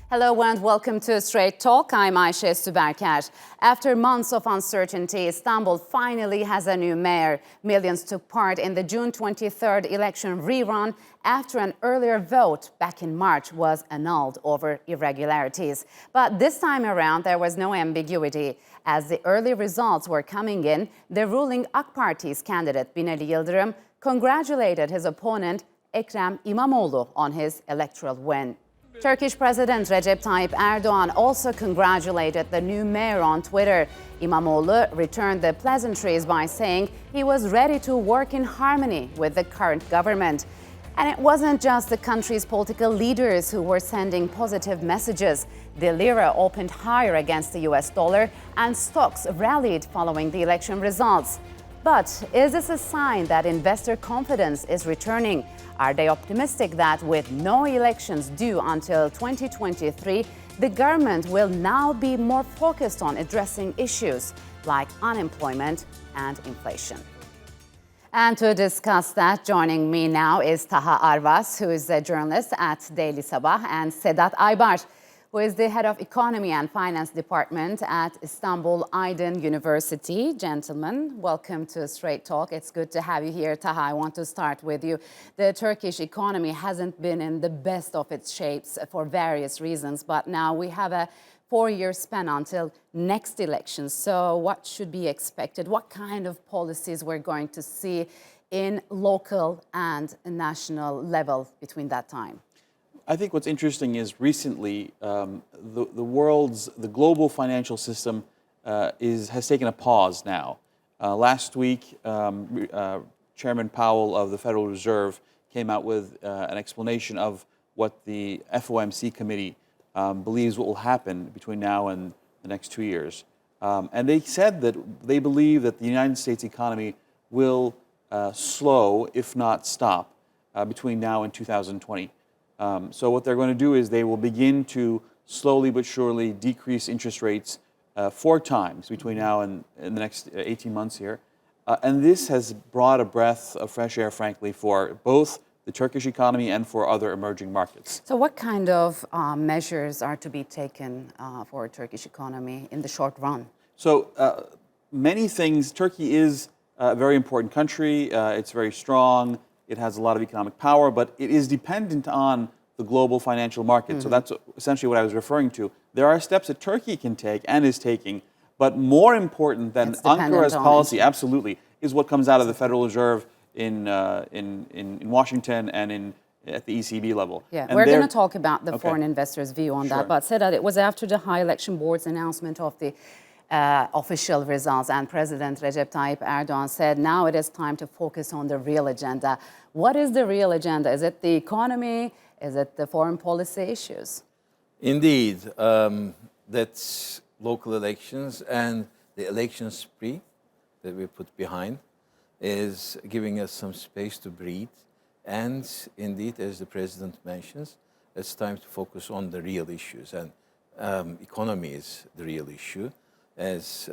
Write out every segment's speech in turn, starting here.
Hello and welcome to Straight Talk. I'm Ayşe Süberker. After months of uncertainty, Istanbul finally has a new mayor. Millions took part in the June 23rd election rerun after an earlier vote back in March was annulled over irregularities. But this time around, there was no ambiguity. As the early results were coming in, the ruling AK Parti's candidate Binali Yıldırım congratulated his opponent Ekrem İmamoğlu on his electoral win. Turkish President Recep Tayyip Erdoğan also congratulated the new mayor on Twitter. İmamoğlu returned the pleasantries by saying he was ready to work in harmony with the current government. And it wasn't just the country's political leaders who were sending positive messages. The Lira opened higher against the US dollar and stocks rallied following the election results. But is this a sign that investor confidence is returning? Are they optimistic that with no elections due until 2023, the government will now be more focused on addressing issues like unemployment and inflation? And to discuss that, joining me now is Taha Arvas, who is a journalist at Daily Sabah, and Sedat Aybar, who is the head of Economy and Finance Department at Istanbul Aydın University. Gentlemen, welcome to Straight Talk. It's good to have you here. Taha, I want to start with you. The Turkish economy hasn't been in the best of its shapes for various reasons, but now we have a 4-year span until next election. So what should be expected? What kind of policies we're going to see in local and national level between that time? I think what's interesting is recently the global financial system has taken a pause now. Last week, Chairman Powell of the Federal Reserve came out with an explanation of what the FOMC committee believes what will happen between now and the next 2 years. And they said that they believe that the United States economy will slow, if not stop, between now and 2020. So what they're going to do is they will begin to slowly but surely decrease interest rates 4 times between now and the next 18 months here. And this has brought a breath of fresh air, frankly, for both the Turkish economy and for other emerging markets. So what kind of measures are to be taken for Turkish economy in the short run? So many things. Turkey is a very important country. It's very strong. It has a lot of economic power, but it is dependent on the global financial market. So that's essentially what I was referring to. There are steps that Turkey can take and is taking, but more important than Ankara's policy, absolutely, is what comes out of the Federal Reserve in Washington and at the ECB level. Yeah, we're going to talk about the foreign investors' view on that. But Sedat, it was after the High Election Board's announcement of the official results, and President Recep Tayyip Erdoğan said now it is time to focus on the real agenda. What is the real agenda? Is it the economy? Is it the foreign policy issues? Indeed, that's local elections, and the election spree that we put behind is giving us some space to breathe. And indeed, as the President mentions, it's time to focus on the real issues, and economy is the real issue. As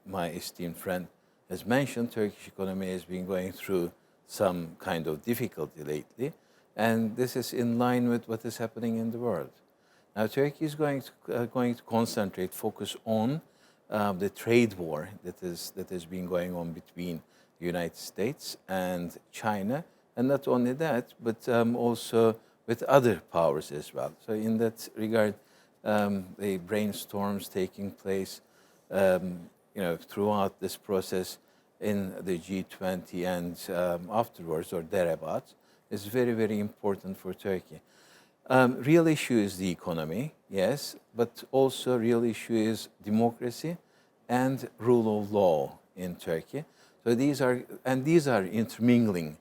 my esteemed friend has mentioned, Turkish economy has been going through some kind of difficulty lately, and this is in line with what is happening in the world. Now, Turkey is going to concentrate, focus on the trade war that has been going on between the United States and China, and not only that, but also with other powers as well. So in that regard, the brainstorms taking place throughout this process in the G20 and afterwards or thereabouts is very, very important for Turkey. Real issue is the economy, yes, but also real issue is democracy and rule of law in Turkey. So these are intermingling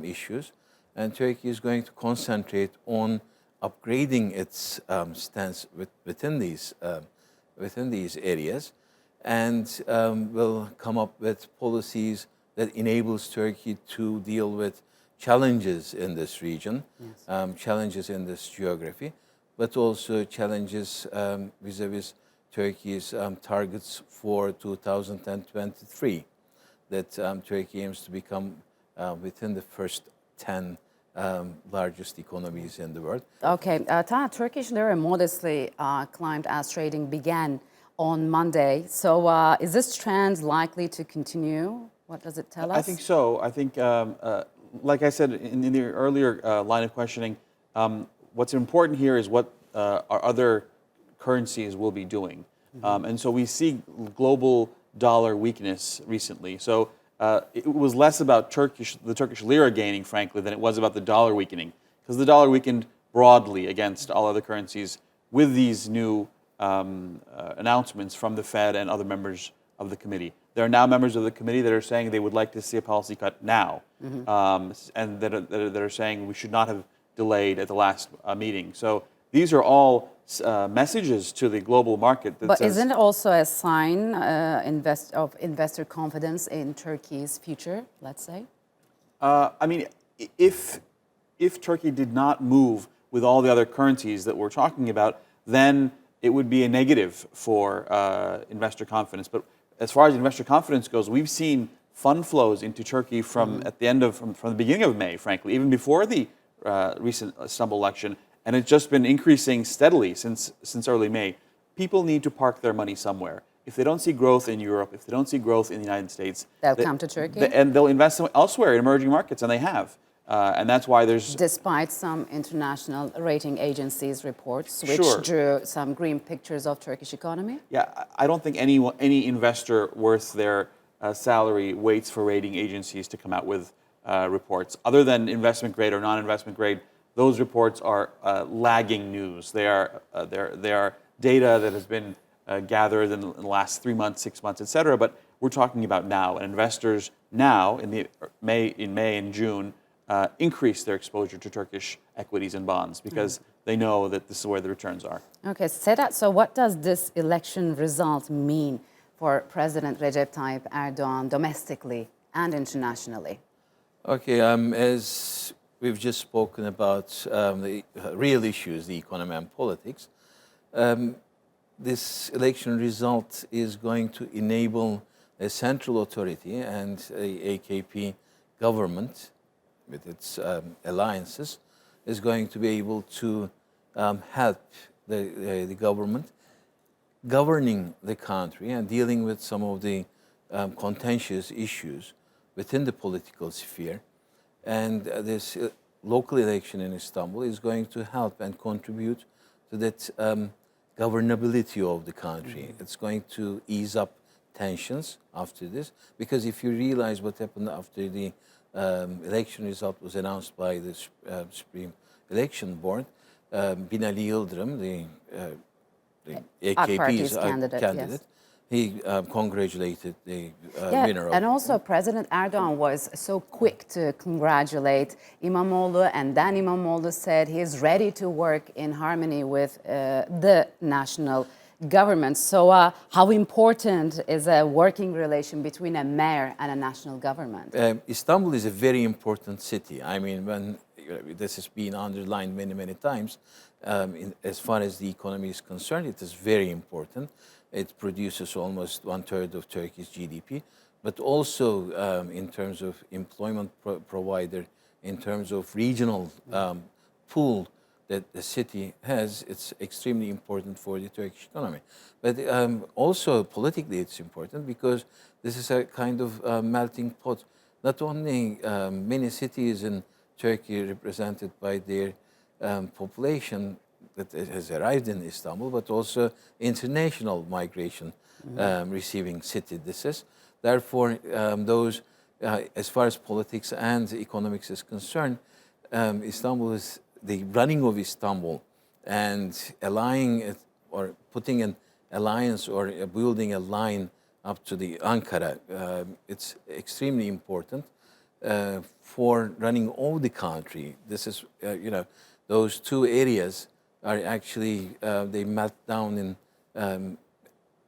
issues, and Turkey is going to concentrate on upgrading its stance within these areas, and will come up with policies that enables Turkey to deal with challenges in this region, challenges in this geography, but also challenges vis-a-vis Turkey's targets for 2023, that Turkey aims to become within the first 10 largest economies in the world. Okay, Turkish lira modestly climbed as trading began on Monday. So is this trend likely to continue? What does it tell us? I think so. I think, like I said in the earlier line of questioning, what's important here is what our other currencies will be doing. And so we see global dollar weakness recently. So it was less about the Turkish lira gaining, frankly, than it was about the dollar weakening, because the dollar weakened broadly against all other currencies with these new announcements from the Fed and other members of the committee. There are now members of the committee that are saying they would like to see a policy cut now, and that are saying we should not have delayed at the last meeting. So these are all messages to the global market. That But says, isn't it also a sign of investor confidence in Turkey's future, let's say? I mean, if Turkey did not move with all the other currencies that we're talking about, then it would be a negative for investor confidence. But as far as investor confidence goes, we've seen fund flows into Turkey from the beginning of May, frankly, even before the recent Istanbul election, and it's just been increasing steadily since early May. People need to park their money somewhere. If they don't see growth in Europe, if they don't see growth in the United States, They'll come to Turkey? And they'll invest elsewhere in emerging markets, and they have. And that's why there's... Despite some international rating agencies' reports, which Sure. drew some grim pictures of Turkish economy? Yeah, I don't think any investor worth their salary waits for rating agencies to come out with reports. Other than investment grade or non-investment grade, those reports are lagging news. They are data that has been gathered in the last 3 months, 6 months, et cetera. But we're talking about now, and investors now in May and June increase their exposure to Turkish equities and bonds because they know that this is where the returns are. Okay, Sedat, so what does this election result mean for President Recep Tayyip Erdogan domestically and internationally? Okay, as we've just spoken about the real issues, the economy and politics, this election result is going to enable a central authority and a AKP government with its alliances is going to be able to help the government governing the country and dealing with some of the contentious issues within the political sphere. And this local election in Istanbul is going to help and contribute to that governability of the country. It's going to ease up tensions after this, because if you realize what happened after the election result was announced by the Supreme Election Board, Binali Yıldırım, the AKP's candidate, yes. He congratulated the winner. And also President Erdogan was so quick to congratulate İmamoğlu, and then İmamoğlu said he is ready to work in harmony with the national government. So how important is a working relation between a mayor and a national government? Istanbul is a very important city. I mean, when this has been underlined many, many times, as far as the economy is concerned, it is very important. It produces almost 1/3 of Turkey's GDP, but also in terms of employment provider, in terms of regional pool that the city has, it's extremely important for the Turkish economy. But also politically it's important because this is a kind of melting pot. Not only many cities in Turkey represented by their population that has arrived in Istanbul, but also international migration receiving city this is. Therefore, those, as far as politics and economics is concerned, Istanbul is the running of Istanbul and allying it, or putting an alliance or building a line up to the Ankara, it's extremely important for running all the country. This is, those two areas are actually, they melt down in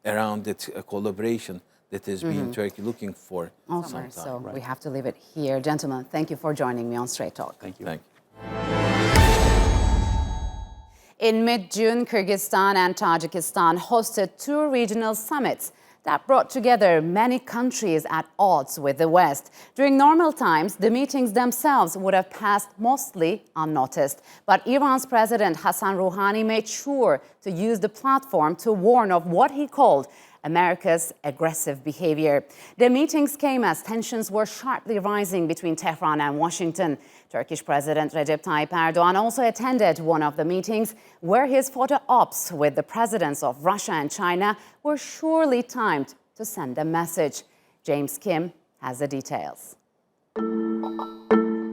around that collaboration that has been Turkey looking for some time. So we have to leave it here. Gentlemen, thank you for joining me on Straight Talk. Thank you. Thank you. In mid-June, Kyrgyzstan and Tajikistan hosted two regional summits. that brought together many countries at odds with the West. During normal times, the meetings themselves would have passed mostly unnoticed. But Iran's President Hassan Rouhani made sure to use the platform to warn of what he called America's aggressive behavior. The meetings came as tensions were sharply rising between Tehran and Washington. Turkish President Recep Tayyip Erdogan also attended one of the meetings where his photo ops with the presidents of Russia and China were surely timed to send a message. James Kim has the details.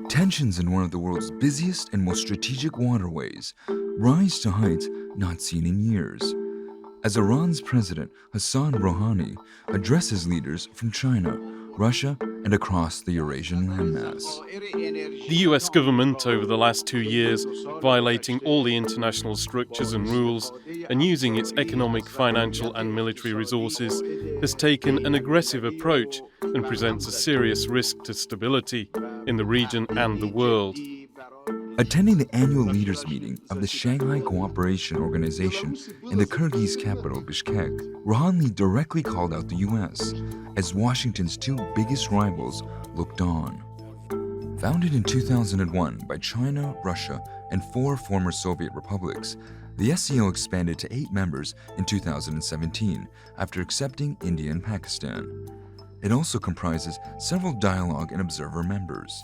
Tensions in one of the world's busiest and most strategic waterways rise to heights not seen in years, as Iran's President Hassan Rouhani addresses leaders from China, Russia, and across the Eurasian landmass. The US government, over the last 2 years, violating all the international structures and rules and using its economic, financial and military resources, has taken an aggressive approach and presents a serious risk to stability in the region and the world. Attending the annual leaders' meeting of the Shanghai Cooperation Organization in the Kyrgyz capital Bishkek, Rouhani directly called out the US as Washington's two biggest rivals looked on. Founded in 2001 by China, Russia, and 4 former Soviet republics, the SCO expanded to 8 members in 2017 after accepting India and Pakistan. It also comprises several dialogue and observer members.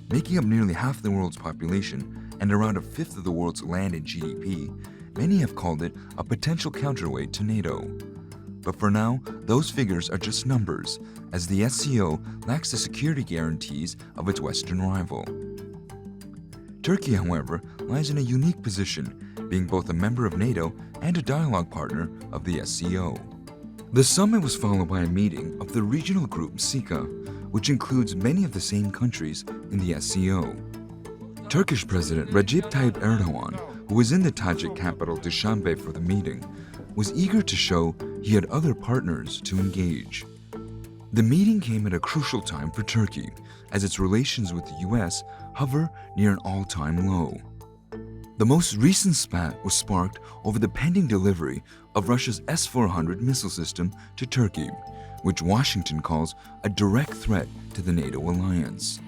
Making up nearly half the world's population and around a fifth of the world's land and GDP, many have called it a potential counterweight to NATO. But for now, those figures are just numbers, as the SCO lacks the security guarantees of its Western rival. Turkey, however, lies in a unique position, being both a member of NATO and a dialogue partner of the SCO. The summit was followed by a meeting of the regional group SCO, which includes many of the same countries in the SCO. Turkish President Recep Tayyip Erdogan, who was in the Tajik capital Dushanbe for the meeting, was eager to show he had other partners to engage. The meeting came at a crucial time for Turkey, as its relations with the US hover near an all-time low. The most recent spat was sparked over the pending delivery of Russia's S-400 missile system to Turkey, which Washington calls a direct threat to the NATO alliance.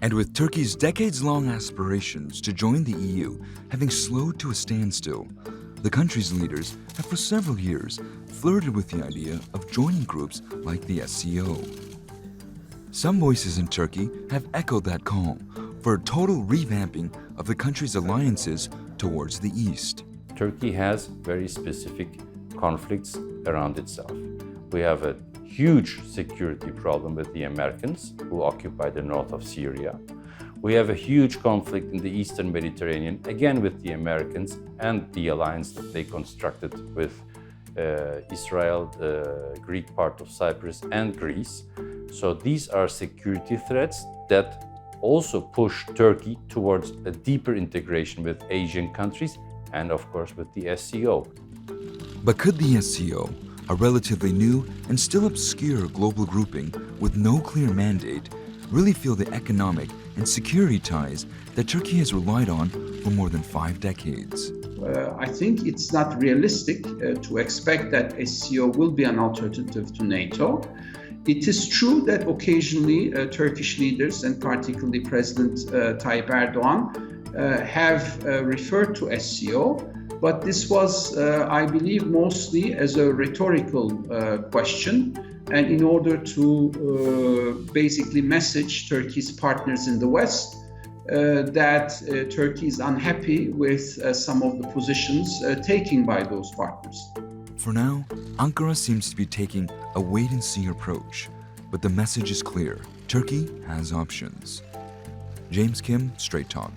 And with Turkey's decades-long aspirations to join the EU having slowed to a standstill, the country's leaders have for several years flirted with the idea of joining groups like the SCO. Some voices in Turkey have echoed that call for a total revamping of the country's alliances towards the East. Turkey has very specific conflicts around itself. We have a huge security problem with the Americans, who occupy the north of Syria. We have a huge conflict in the Eastern Mediterranean, again with the Americans and the alliance that they constructed with Israel, the Greek part of Cyprus, and Greece. So these are security threats that also push Turkey towards a deeper integration with Asian countries and, of course, with the SCO. But could the SCO, a relatively new and still obscure global grouping with no clear mandate, really feel the economic and security ties that Turkey has relied on for more than 5 decades? I think it's not realistic to expect that SCO will be an alternative to NATO. It is true that occasionally Turkish leaders, and particularly President Tayyip Erdogan, have referred to SCO, but this was, I believe, mostly as a rhetorical question, and in order to basically message Turkey's partners in the West that Turkey is unhappy with some of the positions taken by those partners. For now, Ankara seems to be taking a wait-and-see approach, but the message is clear. Turkey has options. James Kim, Straight Talk.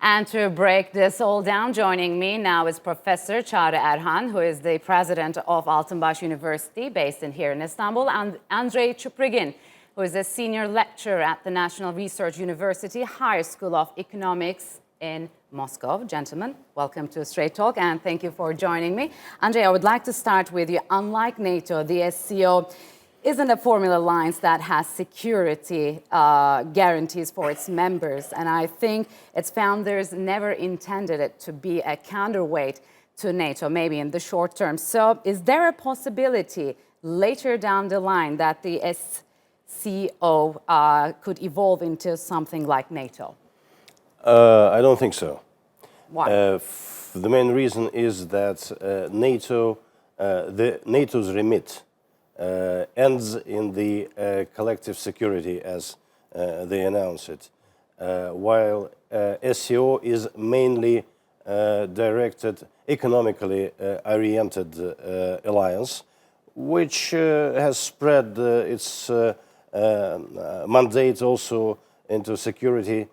And to break this all down, joining me now is Professor Çağrı Erhan, who is the president of Altınbaş University, based here in Istanbul, and Andrei Chuprigin, who is a senior lecturer at the National Research University Higher School of Economics in Moscow. Gentlemen, welcome to Straight Talk, and thank you for joining me. Andrei, I would like to start with you. Unlike NATO, the SCO isn't a formula alliance that has security guarantees for its members. And I think its founders never intended it to be a counterweight to NATO, maybe in the short term. So is there a possibility later down the line that the SCO could evolve into something like NATO? I don't think so. Why? The main reason is that NATO's remit ends in the collective security as they announce it, while SCO is mainly directed, economically oriented alliance, which has spread its mandate also into security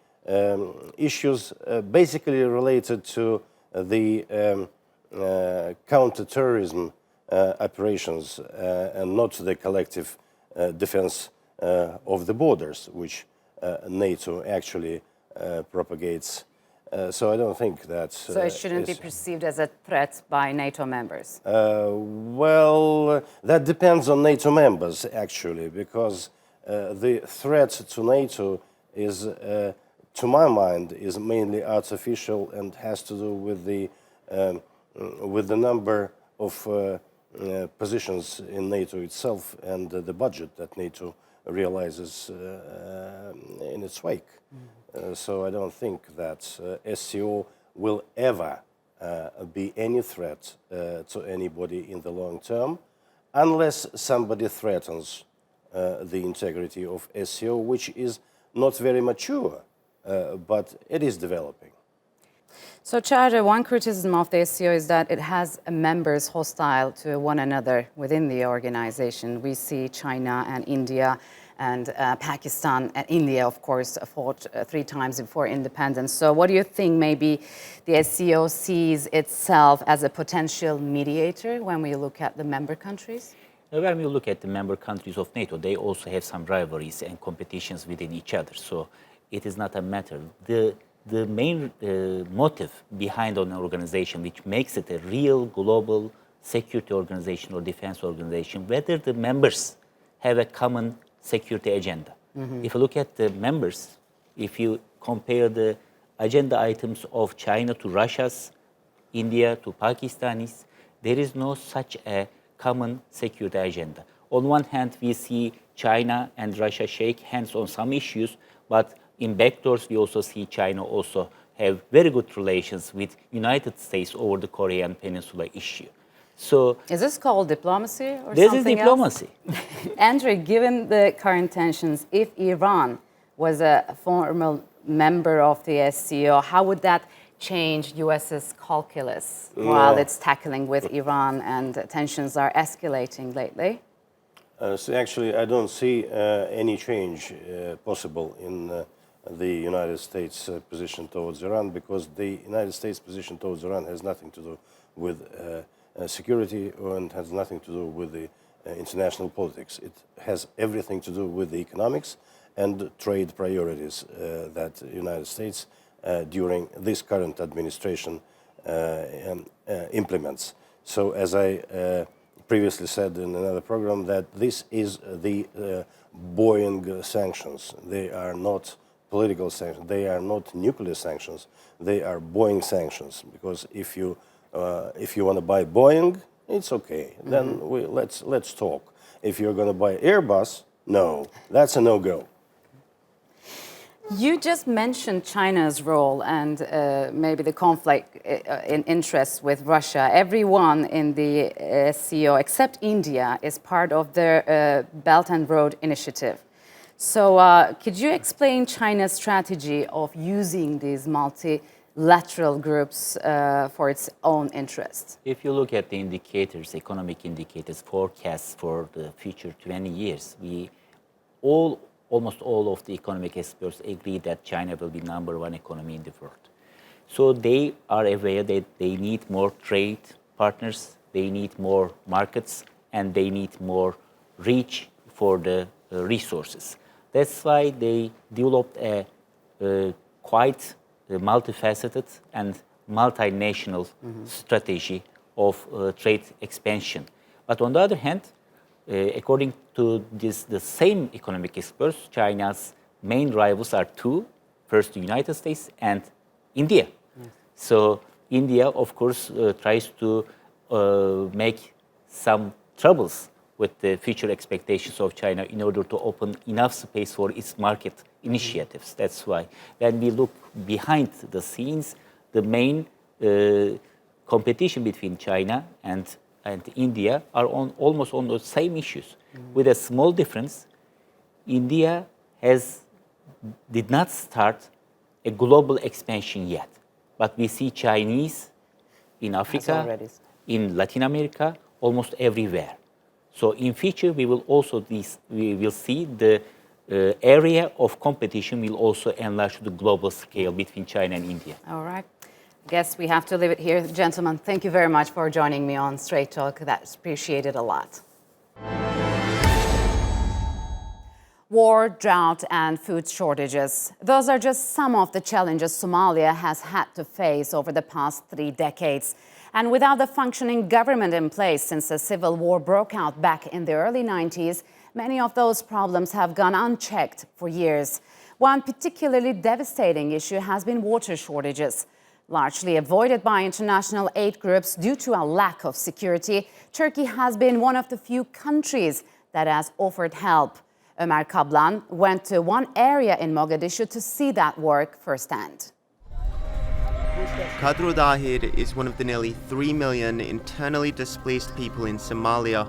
issues basically related to the counterterrorism operations and not the collective defense of the borders, which NATO actually propagates. So I don't think that... So it shouldn't be perceived as a threat by NATO members? Well, that depends on NATO members, actually, because the threat to NATO is, to my mind, is mainly artificial and has to do with the number of positions in NATO itself and the budget that NATO realizes in its wake. So I don't think that SCO will ever be any threat to anybody in the long term, unless somebody threatens the integrity of SCO, which is not very mature, but it is developing. So, Çağrı, one criticism of the SCO is that it has members hostile to one another within the organization. We see China and India and Pakistan and India, of course, fought 3 times before independence. So what do you think maybe the SCO sees itself as a potential mediator when we look at the member countries? When we look at the member countries of NATO, they also have some rivalries and competitions within each other. So it is not a matter. The main motive behind an organization which makes it a real global security organization or defense organization, whether the members have a common security agenda. If you look at the members, if you compare the agenda items of China to Russia's, India to Pakistanis, there is no such a common security agenda. On one hand, we see China and Russia shake hands on some issues, but in backdoors, we also see China also have very good relations with United States over the Korean Peninsula issue. So, is this called diplomacy or this something is diplomacy. Andrew, given the current tensions, if Iran was a formal member of the SCO, how would that change U.S.'s calculus while it's tackling with Iran and tensions are escalating lately? So actually, I don't see any change possible in the United States position towards Iran, because the United States position towards Iran has nothing to do with security and has nothing to do with the international politics. It has everything to do with the economics and trade priorities that the United States during this current administration implements. So as I previously said in another program, that this is the Boeing sanctions. They are not political sanctions. They are not nuclear sanctions. They are Boeing sanctions. Because if you want to buy Boeing, it's okay. Then let's talk. If you're going to buy Airbus, no, that's a no-go. You just mentioned China's role and maybe the conflict in interests with Russia. Everyone in the SCO, except India, is part of the Belt and Road Initiative. So could you explain China's strategy of using these multilateral groups for its own interests? If you look at the indicators, economic indicators, forecasts for the future 20 years, almost all of the economic experts agree that China will be #1 economy in the world. So they are aware that they need more trade partners, they need more markets, and they need more reach for the resources. That's why they developed a quite multifaceted and multinational strategy of trade expansion. But on the other hand, according to the same economic experts, China's main rivals are 2. First, the United States and India. Yes. So India, of course, tries to make some troubles with the future expectations of China in order to open enough space for its market initiatives. That's why when we look behind the scenes, the main competition between China and India are almost on the same issues. With a small difference, India did not start a global expansion yet. But we see Chinese in Africa, in Latin America, almost everywhere. So in future, we will see the area of competition will also enlarge to the global scale between China and India. All right. Guess we have to leave it here. Gentlemen, thank you very much for joining me on Straight Talk. That's appreciated a lot. War, drought, and food shortages. Those are just some of the challenges Somalia has had to face over the past 3 decades. And without a functioning government in place since the civil war broke out back in the early 90s, many of those problems have gone unchecked for years. One particularly devastating issue has been water shortages. Largely avoided by international aid groups due to a lack of security, Turkey has been one of the few countries that has offered help. Ömer Kablan went to one area in Mogadishu to see that work firsthand. Kadro Dahir is one of the nearly 3 million internally displaced people in Somalia.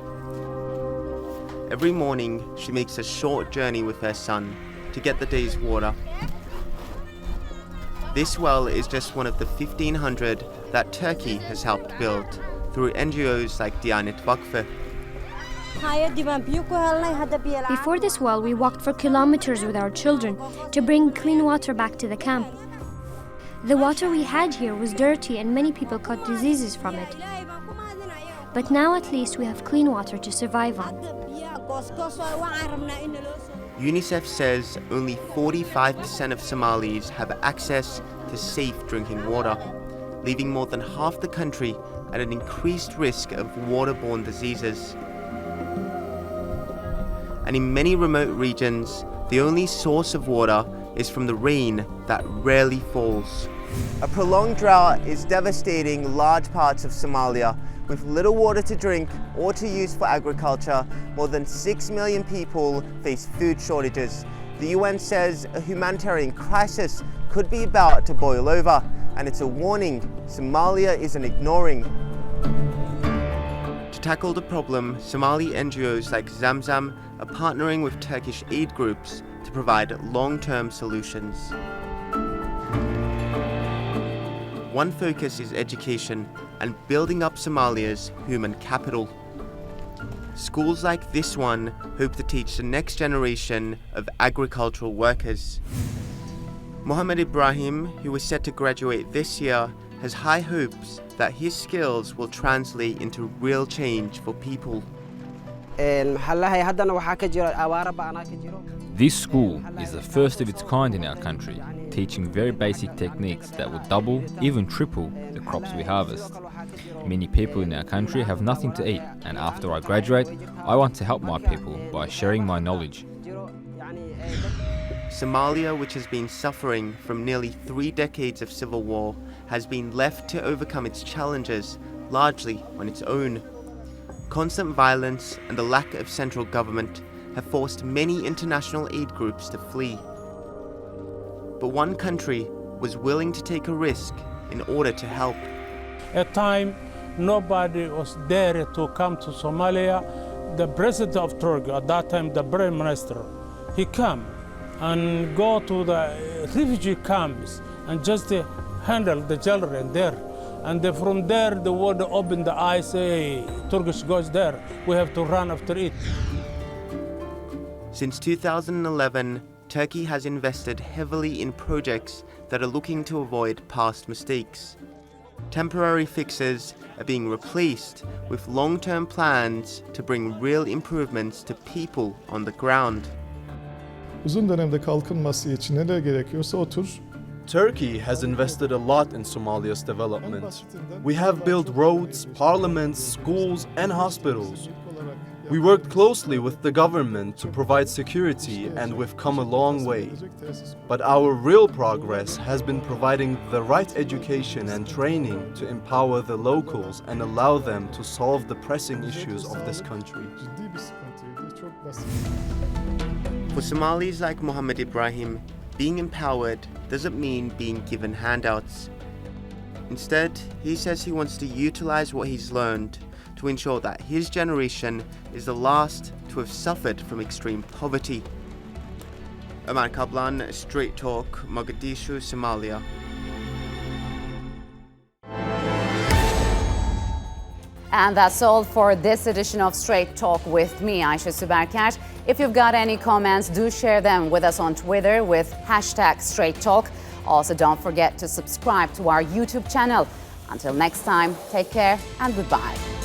Every morning, she makes a short journey with her son to get the day's water. This well is just one of the 1,500 that Turkey has helped build through NGOs like Diyanet Vakfı. Before this well, we walked for kilometers with our children to bring clean water back to the camp. The water we had here was dirty and many people caught diseases from it. But now at least we have clean water to survive on. UNICEF says only 45% of Somalis have access to safe drinking water, leaving more than half the country at an increased risk of waterborne diseases. And in many remote regions, the only source of water is from the rain that rarely falls. A prolonged drought is devastating large parts of Somalia. With little water to drink or to use for agriculture, more than 6 million people face food shortages. The UN says a humanitarian crisis could be about to boil over, and it's a warning Somalia isn't ignoring. To tackle the problem, Somali NGOs like Zamzam are partnering with Turkish aid groups to provide long-term solutions. One focus is education and building up Somalia's human capital. Schools like this one hope to teach the next generation of agricultural workers. Mohammed Ibrahim, who is set to graduate this year, has high hopes that his skills will translate into real change for people. This school is the first of its kind in our country, teaching very basic techniques that will double, even triple, the crops we harvest. Many people in our country have nothing to eat, and after I graduate, I want to help my people by sharing my knowledge. Somalia, which has been suffering from nearly 3 decades of civil war, has been left to overcome its challenges largely on its own. Constant violence and the lack of central government have forced many international aid groups to flee. But one country was willing to take a risk in order to help. At time, nobody was there to come to Somalia. The president of Turkey, at that time the prime minister, he came and go to the refugee camps and just handle the children there. And from there, the world opened the eyes, say, Turkish goes there, we have to run after it. Since 2011, Turkey has invested heavily in projects that are looking to avoid past mistakes. Temporary fixes are being replaced with long-term plans to bring real improvements to people on the ground. Uzun dönemde kalkınması için neler gerekiyorsa o tür. Turkey has invested a lot in Somalia's development. We have built roads, parliaments, schools, and hospitals. We worked closely with the government to provide security, and we've come a long way. But our real progress has been providing the right education and training to empower the locals and allow them to solve the pressing issues of this country. For Somalis like Mohammed Ibrahim, being empowered doesn't mean being given handouts. Instead, he says he wants to utilize what he's learned to ensure that his generation is the last to have suffered from extreme poverty. Omar Kablan, Straight Talk, Mogadishu, Somalia. And that's all for this edition of Straight Talk with me, Ayşe Süberker. If you've got any comments, do share them with us on Twitter with #StraightTalk. Also, don't forget to subscribe to our YouTube channel. Until next time, take care and goodbye.